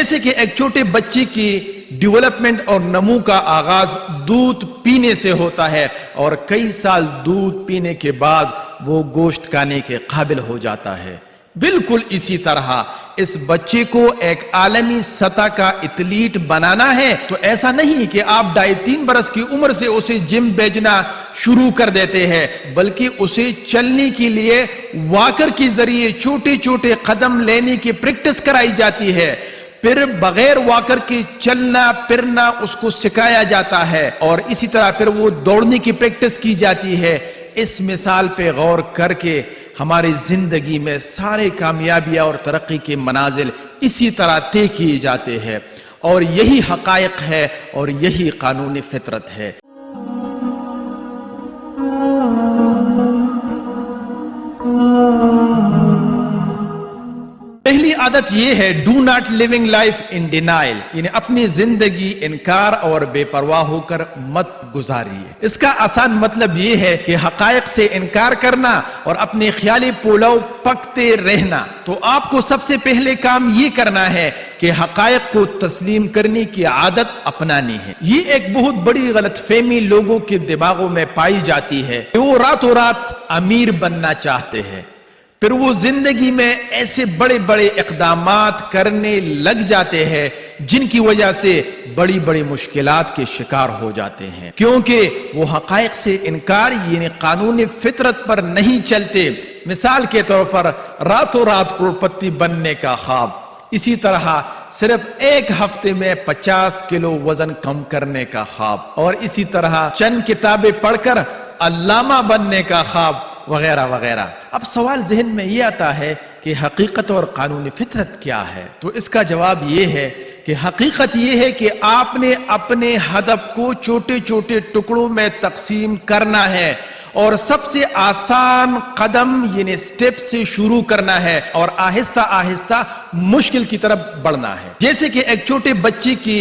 جیسے کہ ایک چھوٹے بچے کی ڈیولپمنٹ اور نمو کا آغاز دودھ پینے سے ہوتا ہے اور کئی سال دودھ پینے کے بعد وہ گوشت کھانے کے قابل ہو جاتا ہے، بالکل اسی طرح اس بچے کو ایک عالمی سطح کا ایتھلیٹ بنانا ہے تو ایسا نہیں کہ آپ 2.5-3 برس کی عمر سے اسے جم بھیجنا شروع کر دیتے ہیں، بلکہ اسے چلنے کے لیے واکر کے ذریعے چھوٹے چھوٹے قدم لینے کی پریکٹس کرائی جاتی ہے، پھر بغیر واکر کے چلنا پھرنا اس کو سکھایا جاتا ہے اور اسی طرح پھر وہ دوڑنے کی پریکٹس کی جاتی ہے۔ اس مثال پہ غور کر کے ہماری زندگی میں سارے کامیابیاں اور ترقی کے منازل اسی طرح طے کیے جاتے ہیں، اور یہی حقائق ہے اور یہی قانون فطرت ہے۔ پہلی عادت یہ ہے do not living life in denial, یعنی اپنی زندگی انکار اور بے پرواہ ہو کر مت گزاریے۔ اس کا آسان مطلب یہ ہے کہ حقائق سے انکار کرنا اور اپنے خیالی پلاؤ پکتے رہنا۔ تو آپ کو سب سے پہلے کام یہ کرنا ہے کہ حقائق کو تسلیم کرنے کی عادت اپنانی ہے۔ یہ ایک بہت بڑی غلط فہمی لوگوں کے دماغوں میں پائی جاتی ہے کہ وہ راتوں رات امیر بننا چاہتے ہیں، پھر وہ زندگی میں ایسے بڑے بڑے اقدامات کرنے لگ جاتے ہیں جن کی وجہ سے بڑی بڑی مشکلات کے شکار ہو جاتے ہیں، کیونکہ وہ حقائق سے انکار یعنی قانون فطرت پر نہیں چلتے۔ مثال کے طور پر راتوں رات کروڑپتی بننے کا خواب، اسی طرح صرف ایک ہفتے میں 50 کلو وزن کم کرنے کا خواب، اور اسی طرح چند کتابیں پڑھ کر علامہ بننے کا خواب وغیرہ وغیرہ۔ اب سوال ذہن میں یہ آتا ہے کہ حقیقت اور قانون فطرت کیا ہے؟ تو اس کا جواب یہ ہے کہ حقیقت یہ ہے کہ آپ نے اپنے ہدف کو چھوٹے چھوٹے ٹکڑوں میں تقسیم کرنا ہے اور سب سے آسان قدم یعنی سٹیپ سے شروع کرنا ہے اور آہستہ آہستہ مشکل کی طرف بڑھنا ہے۔ جیسے کہ ایک چھوٹے بچے کی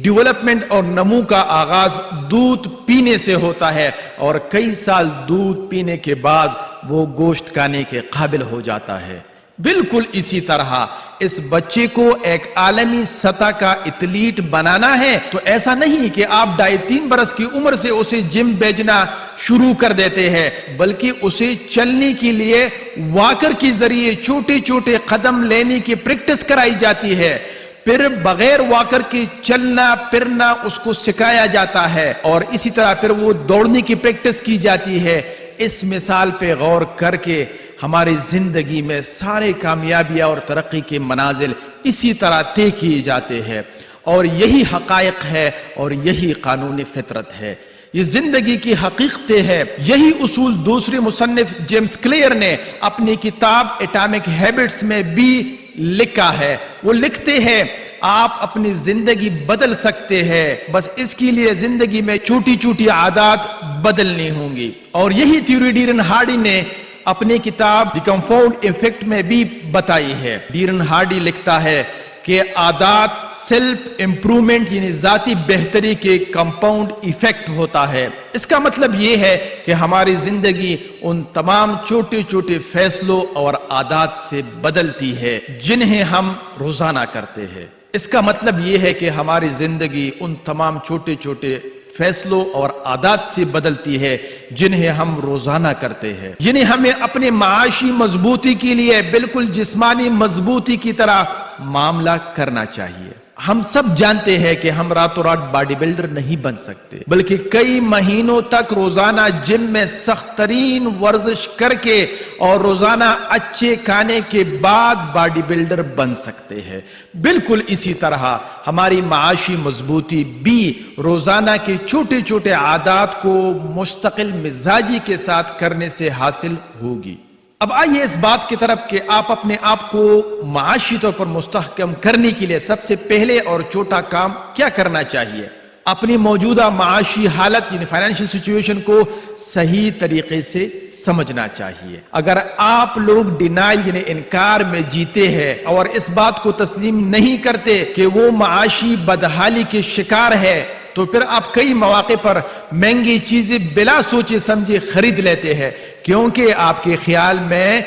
ڈیولپمنٹ اور نمو کا آغاز دودھ پینے سے ہوتا ہے اور کئی سال دودھ پینے کے بعد وہ گوشت کھانے کے قابل ہو جاتا ہے، بالکل اسی طرح اس بچے کو ایک عالمی سطح کا ایتھلیٹ بنانا ہے تو ایسا نہیں کہ آپ 2.5-3 برس کی عمر سے اسے جم بھیجنا شروع کر دیتے ہیں، بلکہ اسے چلنے کے لیے واکر کے ذریعے چھوٹے چھوٹے قدم لینے کی پریکٹس کرائی جاتی ہے، پھر بغیر واکر کے چلنا پھرنا اس کو سکھایا جاتا ہے اور اسی طرح پھر وہ دوڑنے کی پریکٹس کی جاتی ہے۔ اس مثال پہ غور کر کے ہماری زندگی میں سارے کامیابیاں اور ترقی کے منازل اسی طرح طے کیے جاتے ہیں، اور یہی حقائق ہے اور یہی قانون فطرت ہے۔ یہ زندگی کی حقیقتیں ہے۔ یہی اصول دوسرے مصنف جیمز کلیئر نے اپنی کتاب ایٹامک ہیبٹس میں بھی لکھا ہے۔ وہ لکھتے ہیں آپ اپنی زندگی بدل سکتے ہیں، بس اس کے لیے زندگی میں چھوٹی چھوٹی عادات بدلنی ہوں گی، اور یہی تھیوری ڈیرن ہارڈی نے اپنی کتاب دی کمپاؤنڈ ایفیکٹ میں بھی بتائی ہے۔ ڈیرن ہارڈی لکھتا ہے کہ عادات سیلف امپرومنٹ یعنی ذاتی بہتری کے کمپاؤنڈ ایفیکٹ ہوتا ہے۔ اس کا مطلب یہ ہے کہ ہماری زندگی ان تمام چھوٹے چھوٹے فیصلوں اور عادات سے بدلتی ہے جنہیں ہم روزانہ کرتے ہیں۔ اس کا مطلب یہ ہے کہ ہماری زندگی ان تمام چھوٹے چھوٹے فیصلوں اور عادات سے بدلتی ہے جنہیں ہم روزانہ کرتے ہیں، یعنی ہمیں اپنے معاشی مضبوطی کے لیے بالکل جسمانی مضبوطی کی طرح معاملہ کرنا چاہیے۔ ہم سب جانتے ہیں کہ ہم راتوں رات باڈی بلڈر نہیں بن سکتے، بلکہ کئی مہینوں تک روزانہ جم میں سخت ترین ورزش کر کے اور روزانہ اچھے کھانے کے بعد باڈی بلڈر بن سکتے ہیں۔ بالکل اسی طرح ہماری معاشی مضبوطی بھی روزانہ کے چھوٹے چھوٹے عادات کو مستقل مزاجی کے ساتھ کرنے سے حاصل ہوگی۔ اب آئیے اس بات کی طرف کہ آپ اپنے آپ کو معاشی طور پر مستحکم کرنے کے لیے سب سے پہلے اور چھوٹا کام کیا کرنا چاہیے؟ اپنی موجودہ معاشی حالت یعنی فائنینشیل سچویشن کو صحیح طریقے سے سمجھنا چاہیے۔ اگر آپ لوگ ڈینائل یعنی انکار میں جیتے ہیں اور اس بات کو تسلیم نہیں کرتے کہ وہ معاشی بدحالی کے شکار ہے، تو پھر آپ کئی مواقع پر مہنگی چیزیں بلا سوچے سمجھے خرید لیتے ہیں، کیونکہ آپ کے خیال میں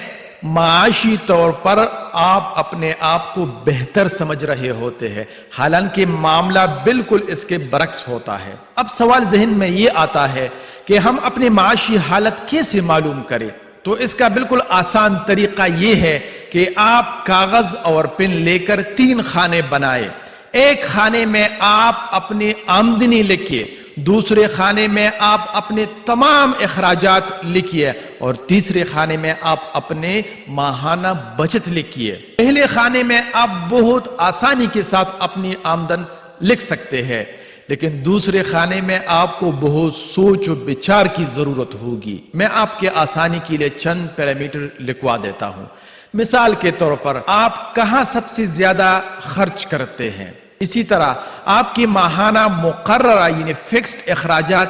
معاشی طور پر آپ اپنے آپ کو بہتر سمجھ رہے ہوتے ہیں، حالانکہ معاملہ بالکل اس کے برعکس ہوتا ہے۔ اب سوال ذہن میں یہ آتا ہے کہ ہم اپنی معاشی حالت کیسے معلوم کریں؟ تو اس کا بالکل آسان طریقہ یہ ہے کہ آپ کاغذ اور پن لے کر 3 خانے بنائیں۔ ایک خانے میں آپ اپنی آمدنی لکھیے، دوسرے خانے میں آپ اپنے تمام اخراجات لکھیے، اور تیسرے خانے میں آپ اپنے ماہانہ بچت لکھیے۔ پہلے خانے میں آپ بہت آسانی کے ساتھ اپنی آمدن لکھ سکتے ہیں، لیکن دوسرے خانے میں آپ کو بہت سوچ و بچار کی ضرورت ہوگی۔ میں آپ کے آسانی کے لیے چند پیرامیٹر لکھوا دیتا ہوں۔ مثال کے طور پر آپ کہاں سب سے زیادہ خرچ کرتے ہیں؟ اسی طرح آپ کی ماہانہ مقررہ یعنی فکسڈ اخراجات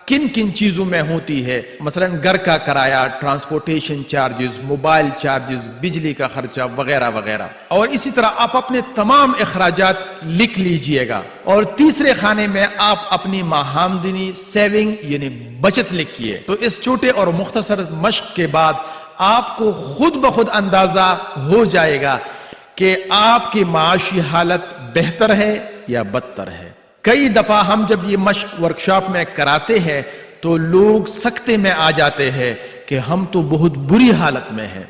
کن کن چیزوں میں ہوتی ہے؟ مثلا گھر کا کرایہ، ٹرانسپورٹیشن چارجز، موبائل چارجز، بجلی کا خرچہ وغیرہ وغیرہ۔ اور اسی طرح آپ اپنے تمام اخراجات لکھ لیجئے گا، اور تیسرے خانے میں آپ اپنی ماہامدنی سیونگ یعنی بچت لکھیے۔ تو اس چھوٹے اور مختصر مشق کے بعد آپ کو خود بخود اندازہ ہو جائے گا کہ آپ کی معاشی حالت بہتر ہے یا بدتر ہے۔ کئی دفعہ ہم جب یہ مشق ورکشاپ میں کراتے ہیں تو لوگ سکتے میں آ جاتے ہیں کہ ہم تو بہت بری حالت میں ہیں۔